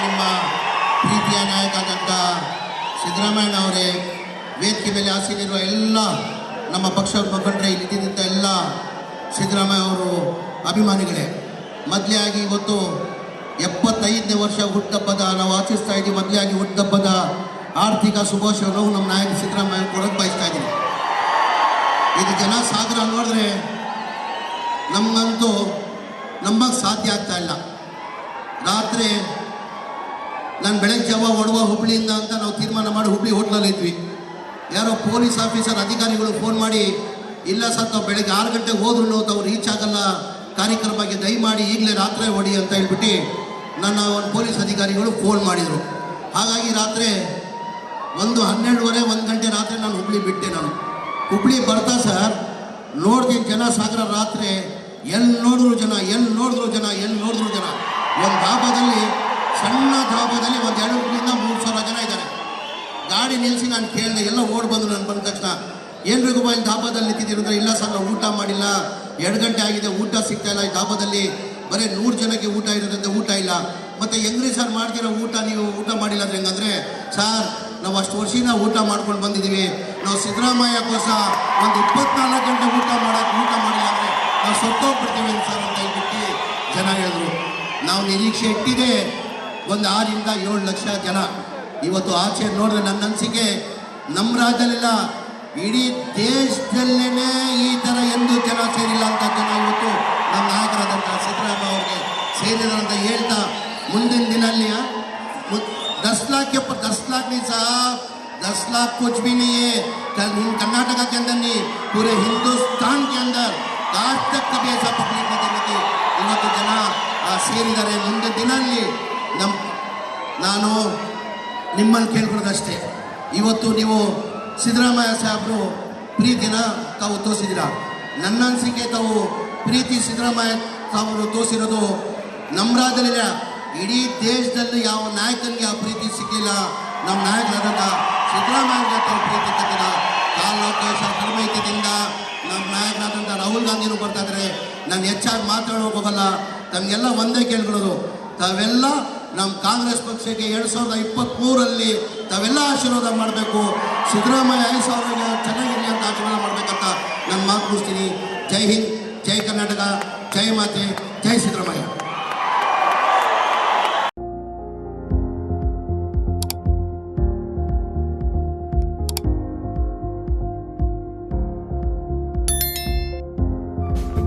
ನಿಮ್ಮ ಪ್ರೀತಿಯ ನಾಯಕ ಆದಂಥ ಸಿದ್ದರಾಮಯ್ಯ ಅವರೇ, ವೇದಿಕೆ ಮೇಲೆ ಆಸೀನಿರುವ ಎಲ್ಲ ನಮ್ಮ ಪಕ್ಷದ ಮುಖಂಡರೇ, ಇಲ್ಲಿದ್ದಂಥ ಎಲ್ಲ ಸಿದ್ದರಾಮಯ್ಯ ಅವರು ಅಭಿಮಾನಿಗಳೇ, ಮೊದಲೇ ಆಗಿ ಇವತ್ತು 75ನೇ ವರ್ಷ ಹುಟ್ಟುಹಬ್ಬದ ನಾವು ಆಚರಿಸ್ತಾ ಇದ್ದೀವಿ. ಮೊದಲೇ ಆಗಿ ಹುಟ್ಟುಹಬ್ಬದ ಆರ್ಥಿಕ ಶುಭಾಶಯವನ್ನು ನಮ್ಮ ನಾಯಕ ಸಿದ್ದರಾಮಯ್ಯ ಕೊಡೋಕ್ಕೆ ಬಯಸ್ತಾ ಇದ್ದೀನಿ. ಇದು ಜನ ಸಾಗರ ನೋಡಿದ್ರೆ ನಮಗಂತೂ ನಂಬಕ್ಕೆ ಸಾಧ್ಯ ಆಗ್ತಾ ಇಲ್ಲ. ರಾತ್ರಿ ನಾನು ಬೆಳಗ್ಗೆ ಜಾವ ಒಡವ ಹುಬ್ಳಿಯಿಂದ ಅಂತ ನಾವು ತೀರ್ಮಾನ ಮಾಡಿ ಹುಬ್ಳಿ ಹೋಟ್ಲಲ್ಲಿ ಇದ್ವಿ. ಯಾರೋ ಪೊಲೀಸ್ ಆಫೀಸರ್ ಅಧಿಕಾರಿಗಳು ಫೋನ್ ಮಾಡಿ, ಇಲ್ಲ ಸರ್ ತಾವು ಬೆಳಗ್ಗೆ 6 ಗಂಟೆಗೆ ಹೋದ್ರು ತಾವು ರೀಚ್ ಆಗಲ್ಲ ಕಾರ್ಯಕ್ರಮಕ್ಕೆ, ದಯಮಾಡಿ ಈಗಲೇ ರಾತ್ರಿ ಹೊಡಿ ಅಂತ ಹೇಳ್ಬಿಟ್ಟು ನನ್ನ ಒಂದು ಪೊಲೀಸ್ ಅಧಿಕಾರಿಗಳು ಫೋನ್ ಮಾಡಿದರು. ಹಾಗಾಗಿ ರಾತ್ರಿ 12:30 1 ಗಂಟೆ ರಾತ್ರಿ ನಾನು ಹುಬ್ಳಿ ಬಿಟ್ಟೆ. ನಾನು ಹುಬ್ಳಿ ಬರ್ತಾ ಸರ್ ನೋಡ್ತೀನಿ ಜನ ಸಾಗರ. ರಾತ್ರಿ ಎಲ್ಲಿ ನೋಡಿದ್ರು ಜನ, ಎಲ್ಲಿ ನೋಡಿದ್ರು ಜನ. ಒಂದು ಧಾಬಾದಲ್ಲಿ, ಸಣ್ಣ ಧಾಬಾದಲ್ಲಿ 200ರಿಂದ 3,000 ಜನ ಇದ್ದಾರೆ. ಗಾಡಿ ನಿಲ್ಲಿಸಿ ನಾನು ಕೇಳಿದೆ, ಎಲ್ಲ ಓಡಿ ಬಂದು ನಾನು ಬಂದ ತಕ್ಷಣ ಏನು ಬೇಕು ಇಲ್ಲಿ ಧಾಬಾದಲ್ಲಿ ನಿಂತಿದ್ದೀರಿ ಅಂದರೆ, ಇಲ್ಲ ಸರ್ ನಾವು ಊಟ ಮಾಡಿಲ್ಲ, 2 ಗಂಟೆ ಆಗಿದೆ, ಊಟ ಸಿಗ್ತಾ ಇಲ್ಲ. ಈ ಧಾಬಾದಲ್ಲಿ ಬರೀ 100 ಜನಕ್ಕೆ ಊಟ ಇರೋದಂತೆ ಊಟ ಇಲ್ಲ. ಮತ್ತು ಹೆಂಗ್ರಿ ಸರ್ ಮಾಡ್ತಿರೋ ಊಟ, ನೀವು ಊಟ ಮಾಡಿಲ್ಲ ಅಂದ್ರೆ ಹೆಂಗಂದರೆ, ಸರ್ ನಾವು ಅಷ್ಟು ವರ್ಷದಿಂದ ಊಟ ಮಾಡ್ಕೊಂಡು ಬಂದಿದ್ದೀವಿ, ನಾವು ಸಿದ್ದರಾಮಯ್ಯಕ್ಕೋಸ್ಕರ ಒಂದು 24 ಗಂಟೆ ಊಟ ಮಾಡಿಲ್ಲ ಅಂದರೆ ನಾವು ಸತ್ತೋಗ್ಬಿಡ್ತೀವಿ ಸರ್ ಅಂತ ಹೇಳ್ಬಿಟ್ಟು ಜನ ಹೇಳಿದ್ರು. ನಾವು ನಿರೀಕ್ಷೆ ಇಟ್ಟಿದೆ ಒಂದು 6 ರಿಂದ 7 ಲಕ್ಷ ಜನ. ಇವತ್ತು ಆಚೆ ನೋಡಿದ್ರೆ ನನ್ನ ಅನಿಸಿಕೆ ನಮ್ಮ ರಾಜ್ಯದಲ್ಲೆಲ್ಲ, ಇಡೀ ದೇಶದಲ್ಲೇ ಈ ಥರ ಎಂದು ಜನ ಸೇರಿಲ್ಲ ಅಂತ ಜನ ಇವತ್ತು ನಮ್ಮ ನಾಯಕರಾದಂಥ ಸಿದ್ದರಾಮಯ್ಯ ಅವ್ರಿಗೆ ಸೇರಿದ್ರು ಅಂತ ಹೇಳ್ತಾ, ಮುಂದಿನ ದಿನಲ್ಲಿ 10 लाख नहीं साहब, 10 लाख कुछ भी नहीं है. कर्नाटका के अंदर नहीं, पूरे हिंदुस्तान के अंदर आज तक कभी ऐसा पब्लिक नहीं देखी थी. ಇವತ್ತು ಜನ ಸೇರಿದ್ದಾರೆ. ಮುಂದಿನ ದಿನಲ್ಲಿ ನಾನು ನಿಮ್ಮನ್ನು ಕೇಳ್ಕೊಳ್ಳೋದಷ್ಟೇ, ಇವತ್ತು ನೀವು ಸಿದ್ದರಾಮಯ್ಯ ಸಾಹೇಬರು ಪ್ರೀತಿನ ತಾವು ತೋರಿಸಿದ್ದೀರ. ನನ್ನ ಅನಿಸಿಕೆ ತಾವು ಪ್ರೀತಿ ಸಿದ್ದರಾಮಯ್ಯ ಸಾಹೇಬರು ತೋರಿಸಿರೋದು ನಮ್ಮ ರಾಜ್ಯದಲ್ಲಿಲ್ಲ, ಇಡೀ ದೇಶದಲ್ಲಿ ಯಾವ ನಾಯಕನಿಗೆ ಆ ಪ್ರೀತಿ ಸಿಕ್ಕಿಲ್ಲ. ನಮ್ಮ ನಾಯಕರಾದಂಥ ಸಿದ್ದರಾಮಯ್ಯ ತಾವು ಪ್ರೀತಿ ಕಟ್ಟಿದ ಕಾಲೋಕೇಶ ಕಡಿಮೆದಿಂದ ನಮ್ಮ ನಾಯಕರಾದಂಥ ರಾಹುಲ್ ಗಾಂಧಿನೂ ಬರ್ತಾ ಇದ್ದಾರೆ. ನಾನು ಹೆಚ್ಚಾಗಿ ಮಾತಾಡೋಕೆ ಹೋಗಲ್ಲ, ತಮಗೆಲ್ಲ ಒಂದೇ ಕೇಳ್ಕೊಳ್ಳೋದು, ತಾವೆಲ್ಲ ನಮ್ಮ ಕಾಂಗ್ರೆಸ್ ಪಕ್ಷಕ್ಕೆ 2023ರಲ್ಲಿ ತಾವೆಲ್ಲ ಆಶೀರ್ವಾದ ಮಾಡಬೇಕು. ಸಿದ್ದರಾಮಯ್ಯ 5 ಸಾವಿರ ಚೆನ್ನಾಗಿರಲಿ ಅಂತ ಆಶೀರ್ವಾದ ಮಾಡಬೇಕಂತ ನಾನು ಮಾತು ಮುಗಿಸ್ತೀನಿ. ಜೈ ಹಿಂದ್, ಜೈ ಕರ್ನಾಟಕ, ಜೈ ಮಾತೆ, ಜೈ ಸಿದ್ದರಾಮಯ್ಯ.